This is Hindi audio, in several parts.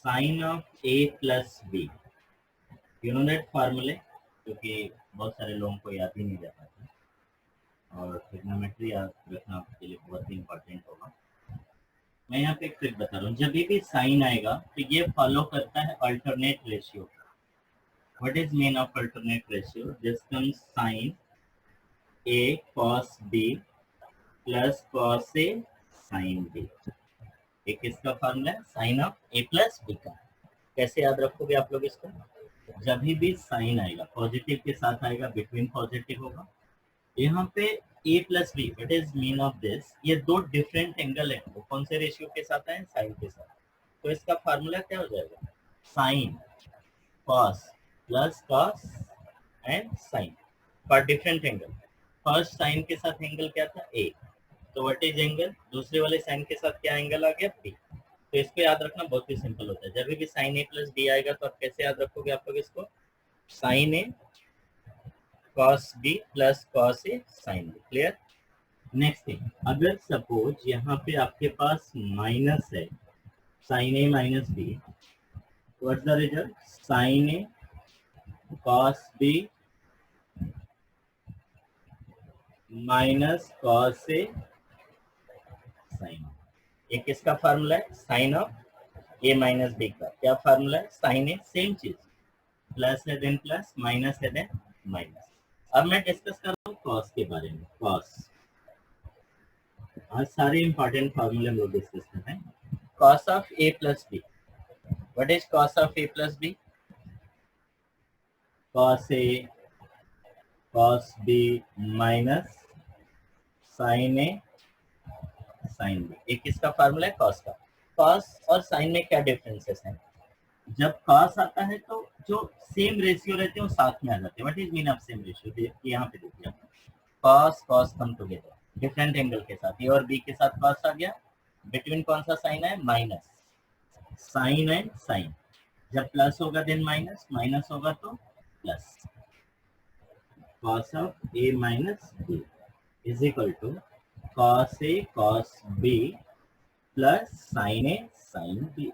Sign of A plus B, you know that फार्मूले, क्योंकि बहुत सारे लोगों को याद ही नहीं रहता था और ट्रिग्नोमेट्री याद रखना आपके लिए बहुत ही इंपॉर्टेंट होगा। मैं यहाँ पे एक ट्रिक बता रहा हूँ, जब भी साइन आएगा तो ये फॉलो करता है alternate ratio. What is mean of alternate ratio? This comes sine A cos B plus cos A sine B. एक इसका फॉर्मूला है sine of A plus B का। कैसे याद रखोगे आप लोग इसको? जब भी साइन आएगा पॉजिटिव के साथ आएगा, बिटवीन पॉजिटिव होगा। यहाँ पे A plus B, what is mean of this? ये दो डिफरेंट एंगल है, वो कौन से रेशियो के साथ है? साइन के साथ। तो इसका फार्मूला क्या हो जाएगा? Sine cos plus cos and sine for different angle. First sine के साथ एंगल क्या था? ए, तो व्हाट इज एंगल? दूसरे वाले साइन के साथ क्या एंगल आ गया? बी। तो इसको याद रखना बहुत ही सिंपल होता है। जब भी साइन ए प्लस बी आएगा तो आप कैसे याद रखोगे आप लोग इसको? Sine A cos B plus cos A sine B. Clear? Next thing, अगर सपोज यहाँ पे आपके पास माइनस है, sine A minus B, what's the result? Sine A cos B minus cos A sine. एक इसका फार्मूला है sine of A minus B का। क्या फार्मूला है? साइन ए, सेम चीज, प्लस है देन प्लस, माइनस है देन माइनस। अब मैं डिस्कस कर रहा हूँ कॉस के बारे में। कॉस, आज सारे इंपॉर्टेंट फार्मूले हम लोग डिस्कस कर रहे हैं। Cos of A plus B, what is cos of A plus B? Cos A cos B minus sine A sine B. एक इसका फार्मूला है कॉस का। कॉस और साइन में क्या डिफरेंसेस हैं? जब कॉस आता है तो जो सेम रेशियो रहते हैं वो साथ में आ जाते हैं। What is mean of same ratio? यहाँ पे देखिए आप, cos cos come together different angle के साथ। ए और बी के साथ कॉस आ गया, बिटवीन कौन सा साइन है? माइनस। साइन एंड साइन, जब प्लस होगा देन माइनस, माइनस होगा तो plus. Cos of A minus B is equal to cos A cos B plus sine A sine B.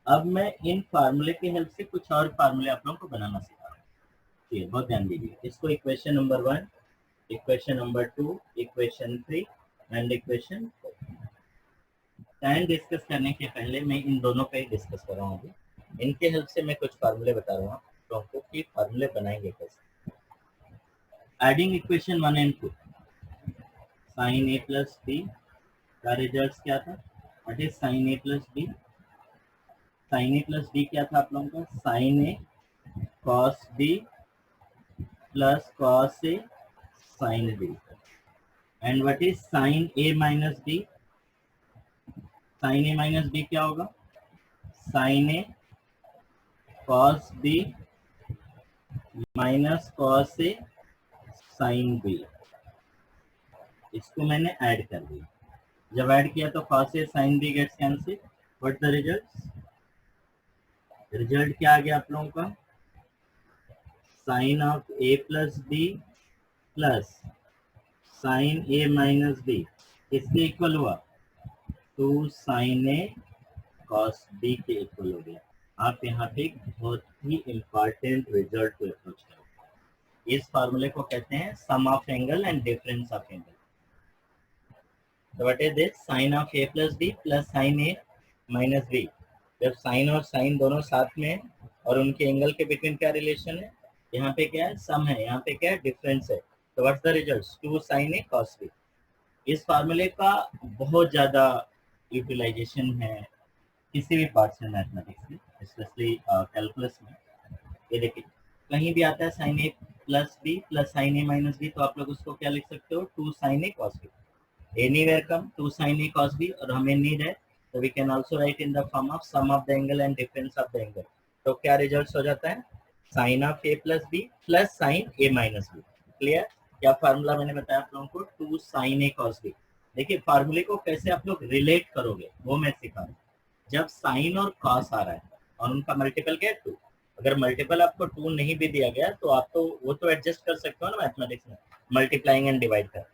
अब मैं इन फार्मूले की हेल्प से कुछ और फार्मूले आप लोगों को बनाना सिखा रहा हूँ। ठीक, बहुत ध्यान दीजिए। इसको equation number 1, equation number 2, equation 3 and equation 4। Tan discuss करने के पहले मैं इन दोनों का ही डिस्कस कर रहा हूँ अभी। इनके हेल्प से मैं कुछ फार्मूले बता रहा हूँ आप लोगों को कि फार्मूले बनाएंगे कैसे। Adding equation 1 and 2, sine A plus B का रिजल्ट क्या था? What is sine A plus B? Sine A plus B क्या था आप लोगों का? Sine A cos B plus cos A sine B. And what is sine A minus B? Sine A minus B क्या होगा? Sine A cos B minus cos A sine B. इसको मैंने ऐड कर दिया। जब ऐड किया तो cos A sine B gets cancel. What the result? Result क्या आ गया आप लोगों का? Sine of A plus B plus sine A minus B किसके इक्वल हुआ? 2 साइन ए कॉस बी के इक्वल हो गया। आप यहाँ पे बहुत ही इंपॉर्टेंट रिजल्ट को अप्रोच करो। इस फार्मूले को कहते हैं sum of angle and difference of angle. तो what is this? Sine of A plus B plus sine A minus B. जब साइन और साइन दोनों साथ में है और उनके एंगल के बिटवीन क्या रिलेशन है? यहाँ पे क्या है? सम है, यहाँ पे क्या है? डिफरेंस है। तो what's the result? 2 sine A cos B. इस फार्मूले का बहुत ज़्यादा यूटिलाइजेशन है किसी भी पार्ट्स में, मैथमेटिक्स में, स्पेशली कैलकुलस में। ये देखिए, कहीं भी आता है sine A plus B plus sine A minus B, तो आप लोग उसको क्या लिख सकते हो? 2 sine A cos B. Anywhere come 2 sin a cos b, और हमें नीड है तो we can also write in the form of sum of the angle and difference of the angle. तो क्या रिजल्ट हो जाता है? Sine of A plus B plus sine A minus B. Clear? क्या फार्मूला मैंने बताया आप लोगों को? 2 sin a cos b। देखिए फार्मूले को कैसे आप लोग रिलेट करोगे वो मैं सिखा रहा हूँ। जब साइन और कॉस आ रहा है और उनका मल्टीपल क्या है? 2। अगर मल्टीपल आपको 2 नहीं भी दिया गया तो आप तो वो तो एडजस्ट कर सकते हो ना मैथमेटिक्स में, मल्टीप्लाइंग एंड डिवाइड कर।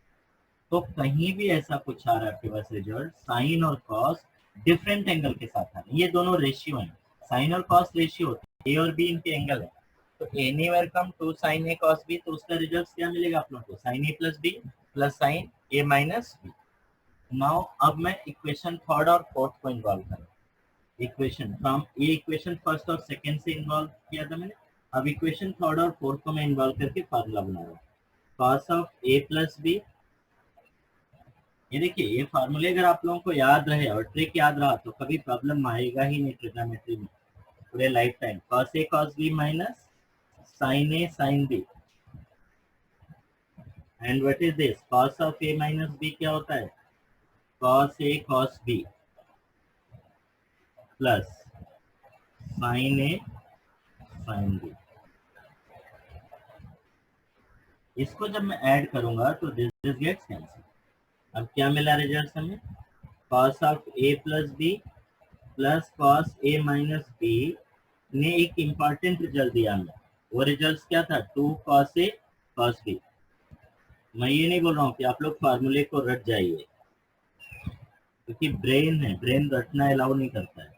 तो कहीं भी ऐसा कुछ आ रहा है आपके पास रिजल्ट, साइन और कॉस डिफरेंट एंगल के साथ आ रहे हैं, ये दोनों रेशियो हैं, साइन और कॉस रेशियो होती है, ए और बी इनके एंगल है, तो anywhere come two sine A cos B, तो उसका रिजल्ट क्या मिलेगा आप लोगों को, sine A plus B plus sine A minus B. Now अब मैं इक्वेशन थर्ड और फोर्थ को इन्वॉल्व करूँ, इक्वेशन फ्रॉम ये इक्वेशन फर्स्ट और सेकंड से इन्वॉल्व किया था मैंने, अब इक्वेशन थर्ड और फोर्थ को मैं इन्वॉल्व करके फार्मूला बना रहा हूँ, cos of A plus B. ये देखिए ये फार्मूले अगर आप लोगों को याद रहे और ट्रिक याद रहा तो कभी प्रॉब्लम आएगा ही नहीं ट्रिग्नोमेट्री में पूरे life time. Cos A cos B minus sine A sine B, and what is this, cos of A minus B क्या होता है, cos A cos B plus sine A sine B. इसको जब मैं ऐड करूंगा तो दिस गेट्स कैंसिल। अब क्या मिला रिजल्ट हमें, cos of A plus B plus cos A minus B ने एक इंपॉर्टेंट रिजल्ट दिया हमें, वो रिजल्ट क्या था, 2 कॉस ए कॉस बी। मैं ये नहीं बोल रहा हूँ कि आप लोग फार्मूले को रट जाइए, क्योंकि ब्रेन है, ब्रेन रटना अलाउ नहीं करता है,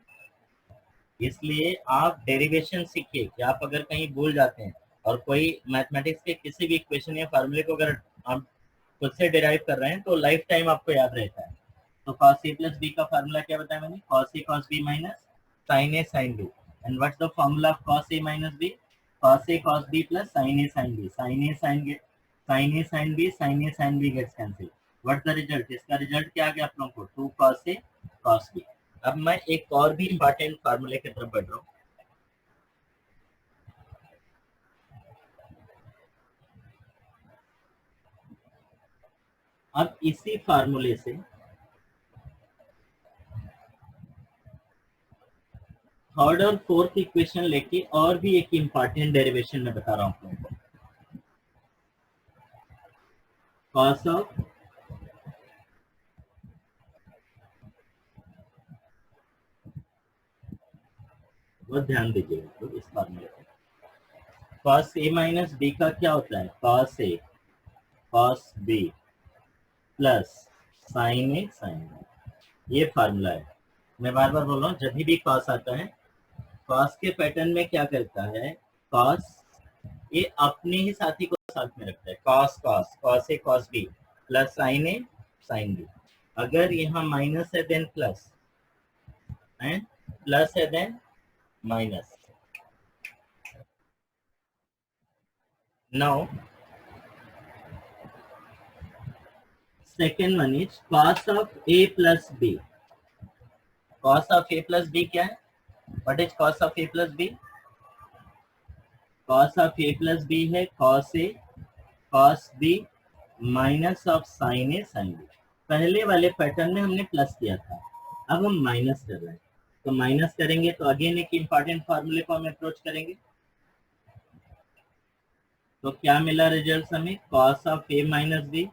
इसलिए आप डेरिवेशन सीखिए कि आप अगर कहीं भूल जाते हैं और कोई मैथमेटिक्स के किसी भी इक्वेशन या फार्मूले को अगर आप खुद से डिराइव कर रहे हैं तो लाइफ टाइम आपको याद रहता है। तो cos a प्लस बी का फार्मूला क्या बताया मैंने, cos a cos b minus sin a sin b, and what's the formula of cos a minus b, cos a cos b plus sin a sin b, sin a sin b sin a sin b gets cancel, what's the result, इसका रिजल्ट क्या आ गया आप लोगों को, 2 cos a cos b। अब मैं एक और भी इंपॉर्टेंट फार्मूले की तरफ बढ़ रहा हूँ, अब इसी फार्मूले से थर्ड और फोर्थ इक्वेशन लेके और भी एक इंपॉर्टेंट डेरिवेशन में बता रहा हूँ आपको, कॉस ऑफ वो ध्यान दीजिएगा तो इस फार्मूले पे, कॉस ए माइनस बी का क्या होता है, cos A cos B plus sine A sine B, ये फार्मूला है। मैं बार बार बोल रहा हूँ, जब भी कॉस आता है, कॉस के पैटर्न में क्या करता है, कॉस ये अपने ही साथी को साथ में रखता है, cos cos cos A cos B plus sine A sine B, अगर यहाँ माइनस है देन प्लस, एंड प्लस है then minus. Now second one is cos of A plus B, cos of A plus B क्या है, what is cos of A plus B, cos of A plus B है cos A cos B minus of sine A sine B. पहले वाले पैटर्न में हमने प्लस किया था, अब हम माइनस कर रहे हैं, तो माइनस करेंगे तो अगेन एक इंपॉर्टेंट फार्मूले को हम अप्रोच करेंगे, तो क्या मिला रिजल्ट हमें, cos of A minus B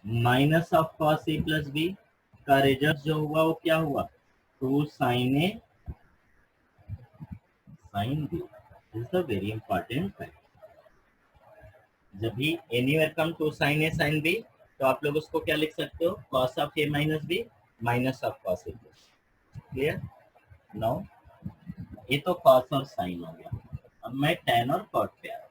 minus of cos A plus B का रिजल्ट जो हुआ वो क्या हुआ, 2 sine A sine B. This is a very important fact, जब भी anywhere come two sine A sine B तो आप लोग उसको क्या लिख सकते हो, cos of A minus B minus of cos A plus, clear. Now ये तो कॉस और साइन हो गया, अब मैं tan और cot पे आ रहा हूँ,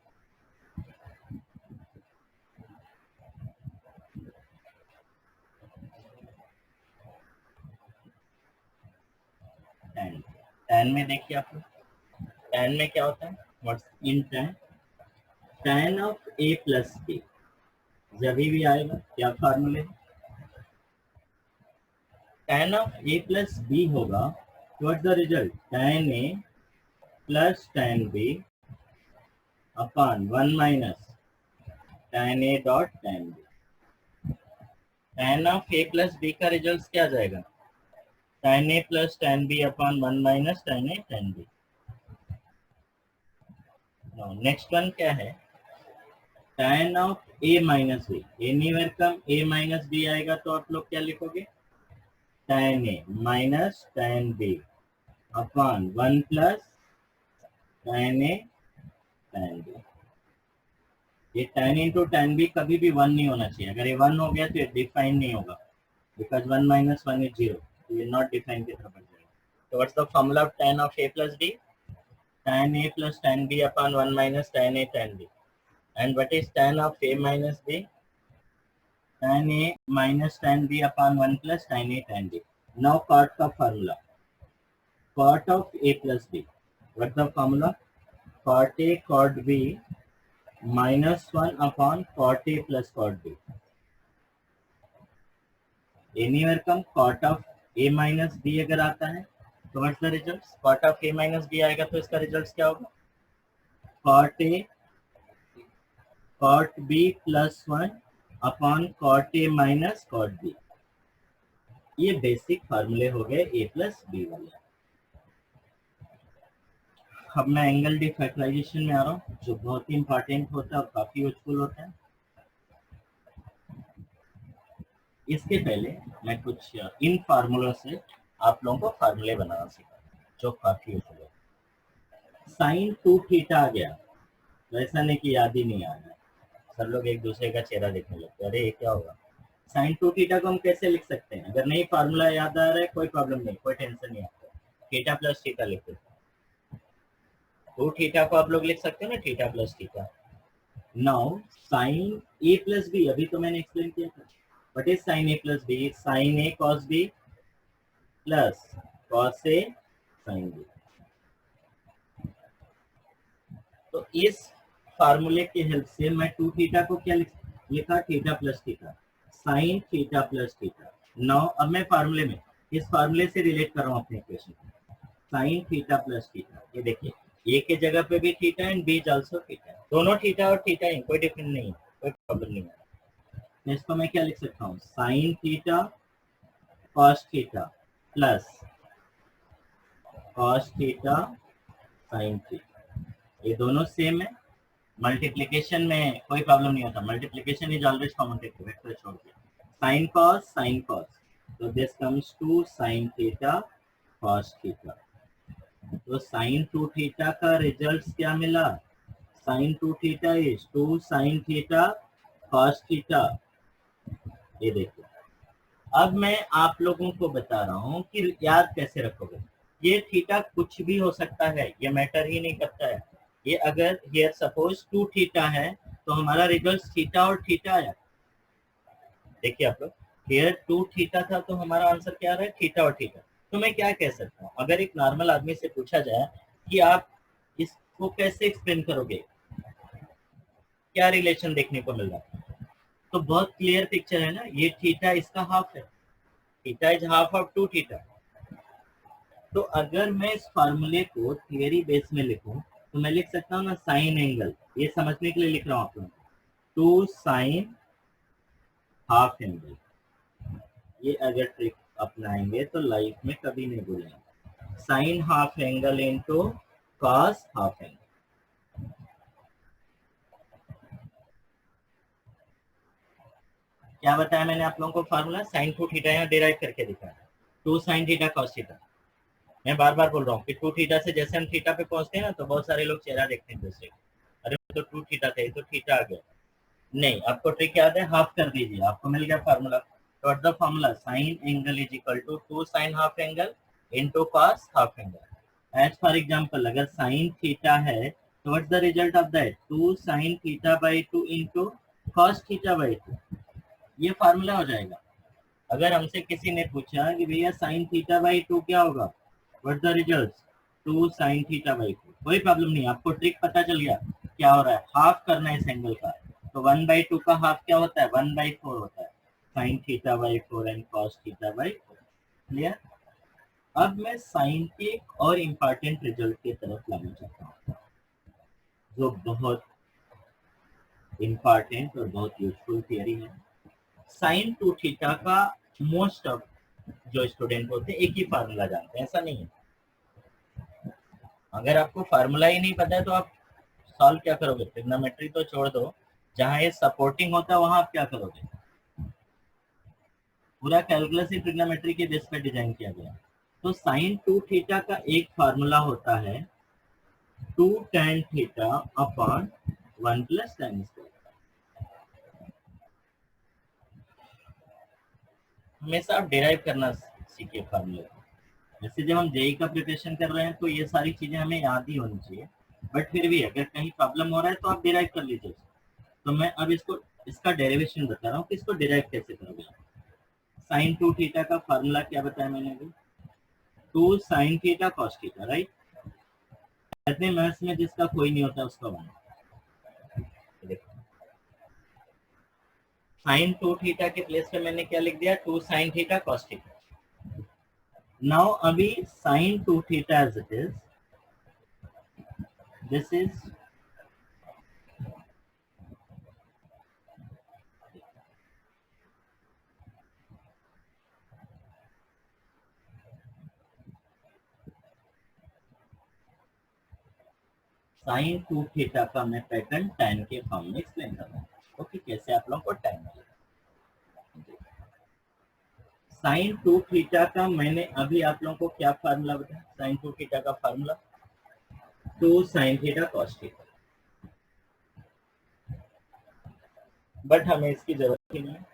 tan में देखिए आप लोग, tan में क्या होता है, what's in tan of a plus B, जब भी आएगा क्या फार्मूले, tan of a plus B होगा, what's the result, tan a plus tan b upon 1 minus tan a dot tan b। tan of a plus b का रिजल्ट क्या आ जाएगा, tan a plus tan b upon 1 minus tan a tan b। Next one क्या है, tan of a minus B, anywhere come a minus B आएगा तो आप लोग क्या लिखोगे, tan a minus tan b upon 1 plus tan a tan b। ये tan इंटू tan b कभी भी 1 नहीं होना चाहिए, अगर ये 1 हो गया तो ये डिफाइन नहीं होगा, बिकॉज 1 माइनस 1 इज 0, तो ये नॉट डिफाइन की तरफ बढ़ जाएगा। So what's the formula of tan of a plus b? Tan a plus tan b upon 1 minus tan a tan b. And what is tan of a minus b? Tan a minus tan b upon 1 plus tan a tan b. Now cot का formula. Cot of a plus b. What's the formula? Cot a cot b minus 1 upon cot a plus cot b. Anywhere come cot of a minus b अगर आता है तो what's the result? Cot of A minus B आएगा तो इसका रिजल्ट क्या होगा? Cot A cot B plus 1 upon cot A minus cot B. ये बेसिक फार्मूले हो गए ए प्लस बी वाले. अब मैं एंगल डिफैक्टराइजेशन में आ रहा हूँ जो बहुत ही इंपॉर्टेंट होता है और काफी यूजफुल होता है. इसके पहले मैं कुछ इन फार्मूलों से आप लोगों को फार्मूले बनाना सीखा जो काफी यूजफुल है. साइन 2 थीटा आ गया तो ऐसा नहीं कि याद ही नहीं आ रहा है. सब लोग एक दूसरे का चेहरा देखने लगते हैं, अरे ये क्या होगा. साइन 2 थीटा को हम कैसे लिख सकते हैं? अगर नहीं फार्मूला याद आ रहा है कोई प्रॉब्लम नहीं, कोई टेंशन नहीं आपको. थीटा प्लस थीटा लिख देते हैं. 2 थीटा को आप लोग लिख सकते हैं ना, theta plus theta. Now sine A plus B, अभी तो मैंने एक्सप्लेन किया था. What is sine A plus B? Sine A cos B plus cos A sine B. तो इस फार्मूले की हेल्प से मैं 2 थीटा को क्या लिखा? Theta plus theta, sine theta plus theta. Now अब मैं फार्मूले में इस फार्मूले से रिलेट कर रहा हूँ अपने इक्वेशन को. साइन थीटा प्लस थीटा, ये देखिए ए के जगह पे भी theta and B is also theta. दोनों थीटा और थीटा ही, कोई डिफरेंस नहीं है, कोई प्रॉब्लम नहीं है. तो इसको मैं क्या लिख सकता हूँ? Sign theta cos theta plus cos theta sine theta. ये दोनों सेम है. मल्टीप्लिकेशन में कोई प्रॉब्लम नहीं होता. Multiplication is always common take vector छोड़ के. साइन कॉस, तो this comes to sine theta cos theta. तो साइन 2 थीटा का रिजल्ट क्या मिला? Sine 2 theta is 2 sine theta cos theta. ये देखो, अब मैं आप लोगों को बता रहा हूँ कि याद कैसे रखोगे. ये थीटा कुछ भी हो सकता है, ये मैटर ही नहीं करता है. ये अगर हियर सपोज 2 थीटा है तो हमारा रिजल्ट थीटा और थीटा आया. देखिए आप लोग, हियर 2 थीटा था तो हमारा आंसर क्या आ रहा है? थीटा और थीटा. तो मैं क्या कह सकता हूँ? अगर एक नॉर्मल आदमी से पूछा जाए कि आप इसको कैसे एक्सप्लेन करोगे, क्या रिलेशन देखने को मिल रहा है, तो बहुत क्लियर पिक्चर है ना. ये थीटा इसका हाफ है, theta is half of 2 theta. तो अगर मैं इस फार्मूले को थियरी बेस में लिखूं तो मैं लिख सकता हूँ ना साइन एंगल. ये समझने के लिए लिख रहा हूँ आप लोगों को, 2 साइन हाफ एंगल. ये अगर ट्रिक अपनाएंगे तो लाइफ में कभी नहीं भूलेंगे. Sine half angle into cos half angle. क्या बताया मैंने आप लोगों को? फार्मूला साइन 2 थीटा यहाँ डिराइव करके दिखाया, 2 साइन थीटा कॉस थीटा. मैं बार बार बोल रहा हूँ कि 2 थीटा से जैसे हम थीटा पे पहुंचते हैं ना तो बहुत सारे लोग चेहरा देखते हैं दूसरे. अरे तो 2 थीटा थे तो थीटा आ गया. नहीं, आपको ट्रिक याद है? हाफ कर दीजिए, आपको मिल गया फार्मूला. तो what the formula? Sine angle is equal to 2 sine half angle into cos half angle. As for example अगर साइन थीटा है तो what's the result of that? 2 sine theta by 2 into cos theta by 2. ये फार्मूला हो जाएगा. अगर हमसे किसी ने पूछा कि भैया साइन थीटा बाई 2 क्या होगा, what the result? 2 sine theta by 2. कोई प्रॉब्लम नहीं, आपको ट्रिक पता चल गया क्या हो रहा है. हाफ करना है इस एंगल का. तो 1/2 का हाफ क्या होता है? 1/4 होता है. Sign theta by 4 and cos theta by 4. Clear? अब मैं साइन के एक और इम्पॉर्टेंट रिजल्ट की तरफ लाना चाहता हूँ जो बहुत इम्पॉर्टेंट और बहुत यूजफुल थियरी है. साइन 2 थीटा का मोस्ट ऑफ जो स्टूडेंट होते हैं एक ही फार्मूला जानते हैं, ऐसा नहीं है. अगर आपको फार्मूला ही नहीं पता है तो आप सॉल्व क्या करोगे? ट्रिग्नोमेट्री तो छोड़ दो, जहां ये सपोर्टिंग होता है वहां आप क्या करोगे? पूरा कैलकुलस ही ट्रिग्नोमेट्री के बेस पे डिजाइन किया गया. तो साइन 2 थीटा का एक फार्मूला होता है 2 tan theta upon 1 plus tan square. हमेशा आप डिराइव करना सीखिए फार्मूले को. जैसे जब हम जेई का प्रिपरेशन कर रहे हैं तो ये सारी चीजें हमें याद ही होनी चाहिए, बट फिर भी अगर कहीं प्रॉब्लम हो रहा है तो आप डिराइव कर लीजिए। तो मैं अब इसको इसका डेरिवेशन बता रहा हूँ कि इसको डिराइव कैसे करोगे। साइन टू थीटा का फार्मूला क्या बताया मैंने अभी, two sine theta cos theta, right. कहते हैं मैथ्स में जिसका कोई नहीं होता उसका वन। साइन टू थीटा के प्लेस पे मैंने क्या लिख दिया, two sine theta cos theta. Now अभी sine two theta as it is, this is sine two theta का मैं पैटर्न tan के फॉर्म में एक्सप्लेन कर रहा हूँ। ओके, कैसे आप लोगों को tan मिलेगा। साइन टू थीटा का मैंने अभी आप लोगों को क्या फार्मूला बताया, साइन टू थीटा का formula two sine theta cos theta, but हमें इसकी जरूरत ही नहीं है।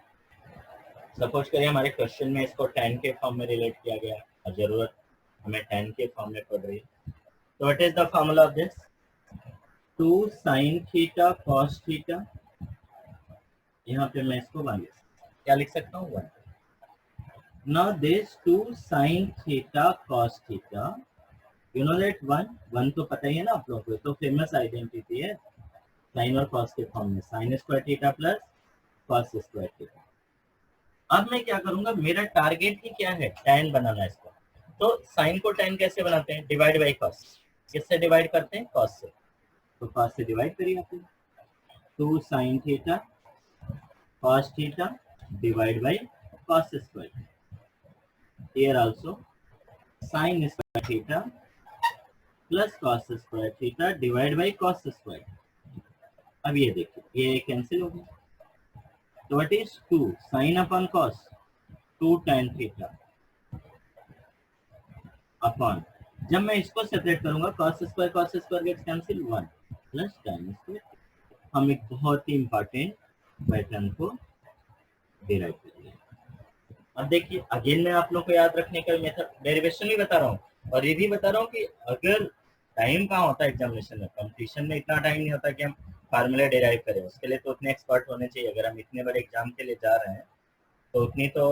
सपोज करिए हमारे क्वेश्चन में इसको tan के फॉर्म में रिलेट किया गया और जरूरत हमें tan के फॉर्म में पड़ रही है, तो what is the formula of this, two sine theta cos theta, यहाँ पे मैं इसको वन क्या लिख सकता हूँ, one. Now this 2 sin theta cos theta, you know that one तो पता ही है ना आप लोगों को, तो फेमस आइडेंटिटी है साइन और कॉस के फॉर्म में, sign square theta plus cos square theta. अब मैं क्या करूंगा, मेरा टारगेट ही क्या है, tan बनाना है इसको। तो साइन को tan कैसे बनाते हैं, डिवाइड बाई कॉस। किससे डिवाइड करते हैं, कॉस से। तो कॉस से डिवाइड करिए आप, two sine theta cos theta divide by cos square. Here also sin square theta plus cos square theta divide by cos square। अब ये देखिए ये कैंसिल हो गया, तो what is two sine upon cos, two tan theta upon, जब मैं इसको सेपरेट करूंगा cos square gets cancel, one plus tan square. हम एक बहुत ही इंपॉर्टेंट पैटर्न को डिराइव करेंगे। अब देखिए अगेन मैं आप लोग को याद रखने का मेथड, डेरिवेशन भी बता रहा हूँ और ये भी बता रहा हूँ कि अगर टाइम कहाँ होता है एग्जामिनेशन में, कंपटीशन में इतना टाइम नहीं होता कि हम फार्मूले डिराइव करें, उसके लिए तो उतने एक्सपर्ट होने चाहिए। अगर हम इतने बड़े एग्जाम के लिए जा रहे हैं तो उतनी तो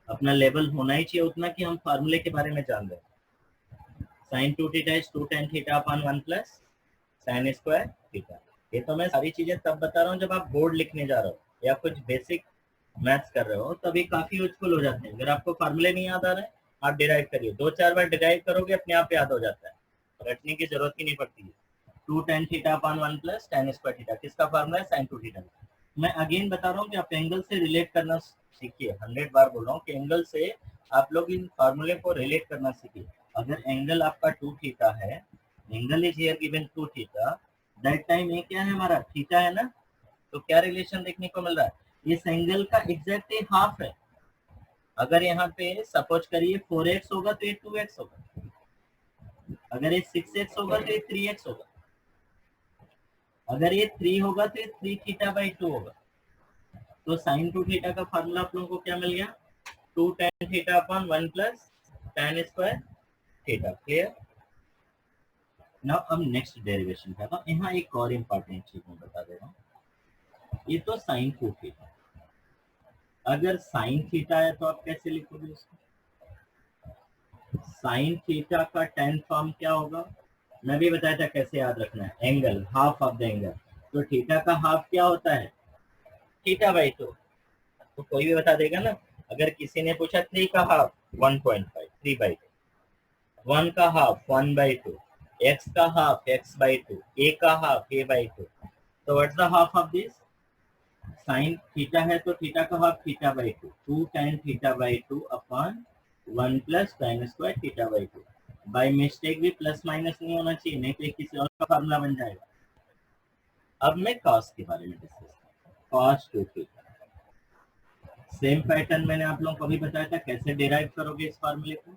अपना लेवल होना ही चाहिए उतना कि हम फार्मूले के बारे में जान रहे। Sine two theta is two tan theta upon one plus sine square theta. ये तो मैं सारी चीजें तब बता रहा हूँ जब आप बोर्ड लिखने जा रहे हो या कुछ बेसिक मैथ्स कर रहे हो, तभी काफी यूजफुल हो जाते हैं। अगर आपको फार्मूले नहीं याद आ रहे हैं, आप डिराइव करिए, दो चार बार डिराइव करोगे अपने आप याद हो जाता है, रटने की जरूरत ही नहीं पड़ती है। Two tan theta upon one plus tan square theta, किसका फार्मूला है, साइन टू थीटा। मैं अगेन बता रहा हूँ कि आप एंगल से रिलेट करना सीखिए, 100 बार बोल रहा हूँ कि एंगल से आप लोग इन फार्मूले को रिलेट करना सीखिए। अगर एंगल आपका टू थीटा है, angle is here given two theta, that time ये क्या है हमारा, थीटा है ना, तो क्या रिलेशन देखने को मिल रहा है, इस एंगल का एग्जैक्टली हाफ है। अगर यहाँ पे सपोज करिए 4x होगा तो ये 2x होगा, अगर ये 6x होगा तो ये 3x होगा, अगर ये 3 होगा तो ये 3 थीटा बाई 2 होगा। तो साइन टू थीटा का फार्मूला आप लोगों को क्या मिल गया, two tan theta upon one plus tan square theta. Clear. Now अब नेक्स्ट डेरिवेशन करता हूँ। यहाँ एक और इम्पोर्टेंट चीज मैं बता दे रहा हूँ, ये तो साइन टू थीटा, अगर साइन थीटा है तो आप कैसे लिखोगे उसको, साइन थीटा का tan फॉर्म क्या होगा, मैं भी बताया था कैसे याद रखना है, angle half of the angle, तो थीटा का हाफ क्या होता है, थीटा बाई टू। तो कोई भी बता देगा ना, अगर किसी ने पूछा 3 का हाफ 1.5, 3 बाई टू, 1 का हाफ 1 बाई टू, x का half x by two, a का हाफ a बाई टू, तो what's the half of this, sine theta है तो थीटा का half theta by two, two tan theta by two upon one plus tan square theta by two. By mistake भी प्लस माइनस नहीं होना चाहिए, नहीं तो किसी और का फार्मूला बन जाएगा। अब मैं कॉस के बारे में डिस्कस करता हूँ, cos two theta. Same pattern मैंने आप लोगों को अभी बताया था, कैसे डिराइव करोगे इस फार्मूले को।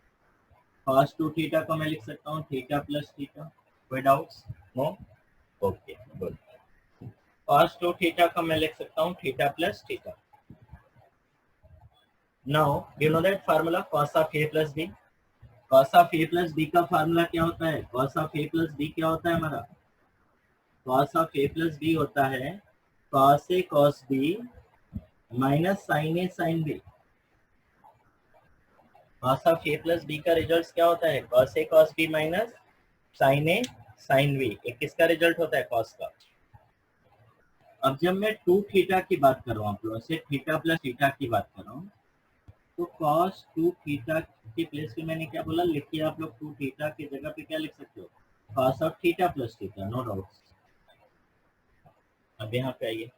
कॉस टू थीटा को मैं लिख सकता हूँ थीटा प्लस थीटा, कोई doubts, no, okay good. Cos two theta को मैं लिख सकता हूँ theta plus theta. Now you know that formula cos of A plus B, cos of A plus B का फार्मूला क्या होता है? Cos of A plus B क्या होता है हमारा? Cos of A plus B होता है cos A cos B minus sine A sine B. Cos of A plus B का रिजल्ट क्या होता है? Cos A cos B minus sine A sine B. एक किसका रिजल्ट होता है? कॉस का। अब जब मैं 2 थीटा की बात कर रहा हूँ, आप लोगों से थीटा प्लस थीटा की बात कर रहा हूँ, तो कॉस 2 थीटा की प्लेस पे मैंने क्या बोला? लिखिए आप लोग 2 थीटा की जगह पे क्या लिख सकते हो? Cos of theta plus theta, no doubt. अब यहाँ पे आइए,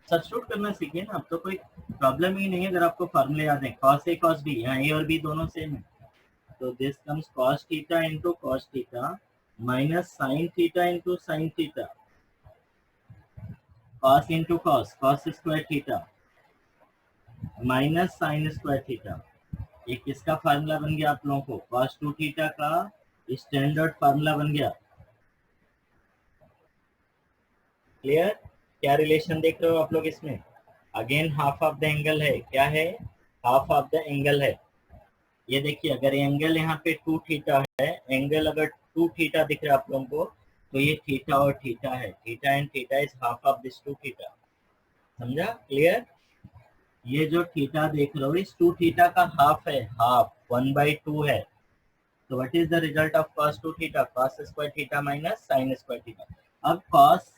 सब्स्टिट्यूट करना सीखिए ना, अब तो कोई प्रॉब्लम ही नहीं है अगर आपको फार्मूले याद है। कॉस ए कॉस बी, यहाँ ए और बी दोनों सेम है, तो this comes cos theta into cos theta minus sine theta into sine theta, cos into cos, cos square theta minus sign square theta. एक किसका फार्मूला बन गया आप लोगों को? कॉस 2 थीटा का स्टैंडर्ड फार्मूला बन गया। क्लियर? क्या रिलेशन देख रहे हो आप लोग इसमें? Again half of the angle है। क्या है? हाफ ऑफ द एंगल है। ये देखिए, अगर एंगल यहाँ पे 2 थीटा है, एंगल अगर 2 थीटा दिख रहा है आप लोगों को, तो ये थीटा और थीटा है। Theta and theta is half of this 2 theta. समझा? क्लियर? ये जो थीटा देख रहे हो इस 2 थीटा का हाफ है, हाफ 1/2 है। तो what is the result of cos 2 theta? cos square theta minus sin square theta. अब cos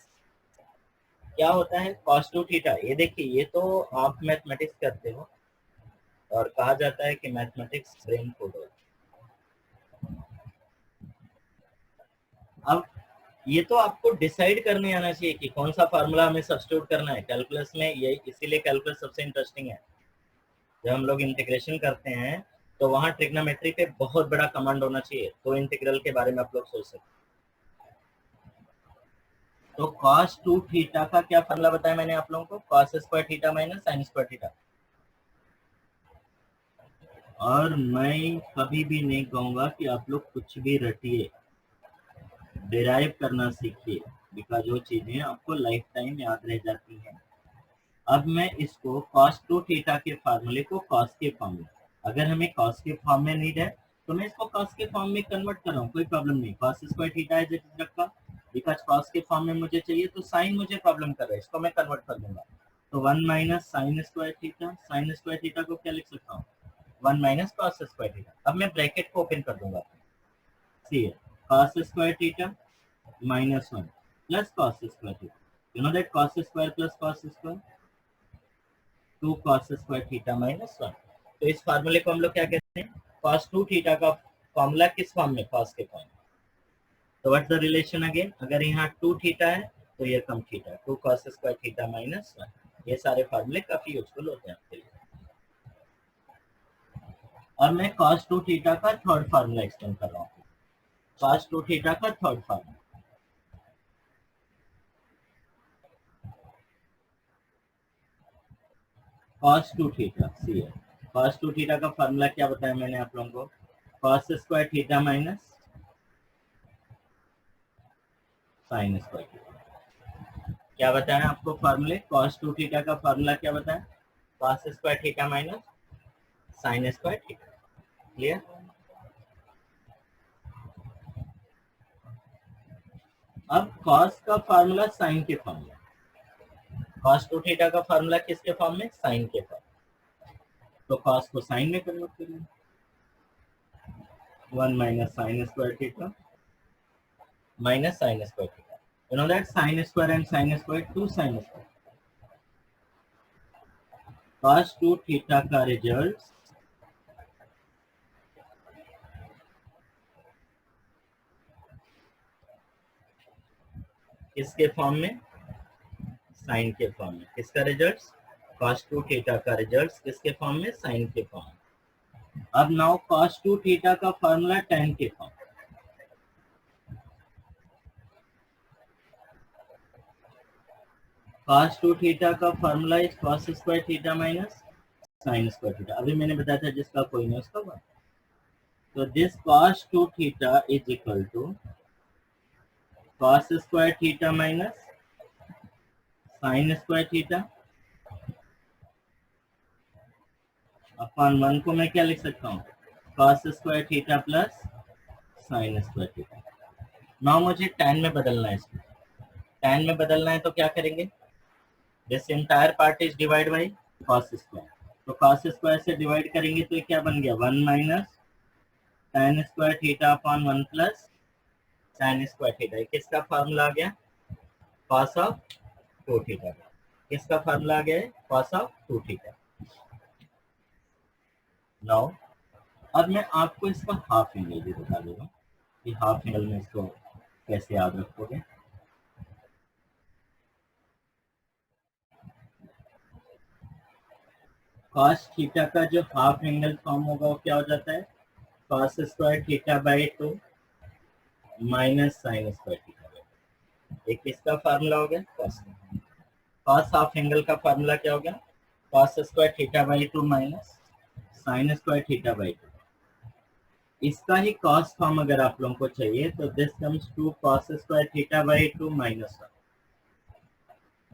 क्या होता है? cos 2 theta. ये देखिए, ये तो आप मैथमेटिक्स करते हो और कहा जाता है कि मैथमेटिक्स ब्रेन फूड हो। अब ये तो आपको डिसाइड करने आना चाहिए कि कौन सा फार्मूला हमें सब्स्टिट्यूट करना है कैलकुलस में। ये इसीलिए कैलकुलस सबसे इंटरेस्टिंग है। जब हम लोग इंटीग्रेशन करते हैं तो वहां ट्रिग्नोमेट्री पे बहुत बड़ा कमांड होना चाहिए, तो इंटीग्रल के बारे में आप लोग सोच सकते हैं। तो cos 2 थीटा का क्या फार्मूला बताया मैंने आप लोगों को? cos square theta minus sin square theta. और मैं कभी भी नहीं कहूंगा कि आप लोग कुछ भी रटिए, डिराइव करना सीखिए, बिकॉज वो चीजें आपको लाइफ टाइम याद रह जाती हैं। अब मैं इसको cos 2 थीटा के फार्मूले को cos के फॉर्म में, अगर हमें cos के फॉर्म में नीड है तो मैं इसको cos के फॉर्म में कन्वर्ट कर रहा हूँ, कोई प्रॉब्लम नहीं। cos square theta as it is रखा, बिकॉज cos के फॉर्म में मुझे चाहिए, तो sin मुझे प्रॉब्लम कर रहा है, इसको मैं कन्वर्ट कर दूंगा। तो 1 minus sign square theta, sign square theta को क्या लिख सकता हूँ? 1 माइनस cos स्क्वायर थीटा। अब मैं ब्रैकेट को ओपन कर दूंगा, सी cos square theta minus 1 plus cos square theta. You know that cos square plus cos square 2 cos square theta minus 1। तो इस फार्मूले को हम लोग क्या कहते हैं? cos 2 थीटा का फार्मूला किस फॉर्म में? cos के फॉर्म में। तो व्हाट द रिलेशन अगेन? अगर यहाँ 2 थीटा है तो ये कम theta, 2 cos square theta minus 1। ये सारे फार्मूले काफी यूजफुल होते हैं आपके लिए। और मैं cos 2 थीटा का थर्ड फार्मूला एक्सटेंड कर रहा हूँ। cos 2 थीटा का थर्ड फार्मूला, cos 2 थीटा, सी है। cos 2 थीटा का फार्मूला क्या बताया मैंने आप लोगों को? cos square theta minus sin square theta. क्या बताया आपको फार्मूले? cos 2 थीटा का फार्मूला क्या बताया? cos square theta minus sin square theta. Clear? अब cos का फार्मूला sin के फॉर्म में, cos 2 थीटा का फार्मूला किसके फॉर्म में? sin के फॉर्म में। तो cos को sin में कन्वर्ट करिए, 1 minus sign square theta minus sin square theta. You know that sin square and sin square 2 sin square. cos 2 theta का रिजल्ट किसके फॉर्म में? sin के फॉर्म में। किसका रिजल्ट? cos 2 थीटा का रिजल्ट किसके फॉर्म में? sin के फॉर्म में। अब नाउ cos 2 थीटा का फॉर्मूला tan के फॉर्म। cos 2 थीटा का formula is cos square theta minus sin square theta. अभी मैंने बताया था जिसका कोई नहीं उसका वन। तो this cos 2 theta is equal to cos square theta minus sin square theta upon 1 को मैं क्या लिख सकता हूँ? Cos square theta plus sine square theta. Now मुझे tan में बदलना है इसको। tan में बदलना है तो क्या करेंगे, this entire part is divide by cos square, तो कॉस स्क्वायर से डिवाइड करेंगे तो ये क्या बन गया, 1 minus tan square theta upon 1 plus sine square theta. किसका फार्मूला आ गया, कॉस ऑफ 2 थीटा का। किसका फार्मूला आ गया है, कॉस ऑफ 2 थीटा। नाउ अब मैं आपको इसका हाफ एंगल भी बता दूंगा कि हाफ एंगल में इसको कैसे याद रखोगे। कॉस थीटा का जो हाफ एंगल फॉर्म होगा वो क्या हो जाता है, cos square theta by 2 minus sign square theta by 2। एक किसका फार्मूला हो गया, कॉस। कॉस हाफ एंगल का फार्मूला क्या हो गया, cos square theta by 2 minus sign square theta by 2। इसका ही कॉस फॉर्म अगर आप लोगों को चाहिए तो this comes to cos square theta by 2 minus 1।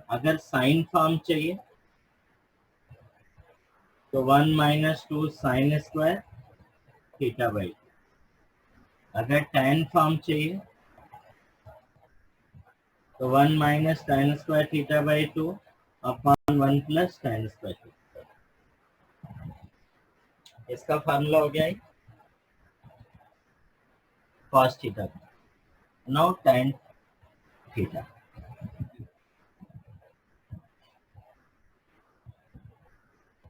अगर साइन फॉर्म चाहिए तो 1 minus 2 sine square theta by 2। अगर tan फॉर्म चाहिए तो 1 minus tan square theta by 2 upon 1 plus tan square theta. इसका फार्मूला हो गया है cos theta. Now tan theta,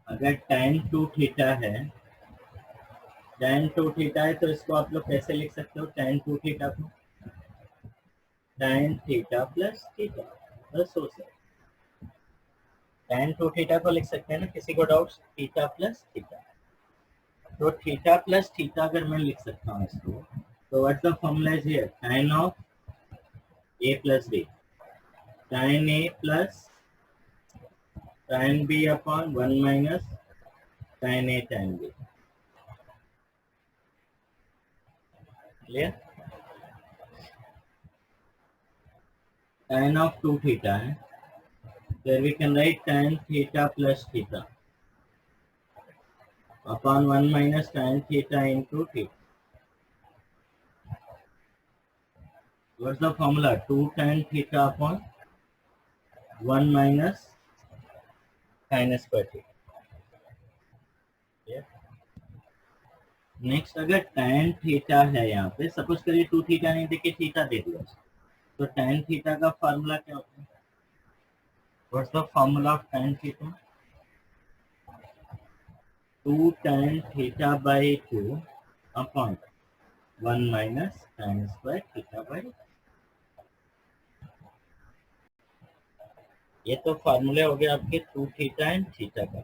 अगर tan 2 थीटा है, tan 2 थीटा है तो इसको आप लोग कैसे लिख सकते हो, tan 2 थीटा को tan थीटा प्लस थीटा, बस हो सकता। tan 2 थीटा को लिख सकते हैं ना, किसी को डाउट्स, थीटा प्लस थीटा। तो थीटा प्लस थीटा अगर मैं लिख सकता हूँ इसको, तो what the formula is here, tan of a plus b, tan a plus tan b upon 1 minus tan a tan b। Clear. tan of 2 theta है, then we can write tan theta plus theta upon 1 minus tan theta into theta. What's the formula? 2 tan theta upon 1 minus sin square theta. Next अगर tan थीटा है यहाँ पे, सपोज करिए 2 थीटा नहीं देके थीटा दे दिया, तो tan थीटा का फार्मूला क्या होता है, what's the formula of tan theta, 2 tan theta by 2 upon 1 minus tan square theta by. ये तो फार्मूले हो गए आपके 2 थीटा एंड थीटा का।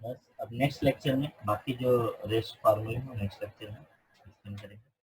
बस अब नेक्सट लेक्चर में बाकी जो रेस्ट फार्मूले हैं नेक्स्ट लेक्चर में एक्सप्लेन करेंगे।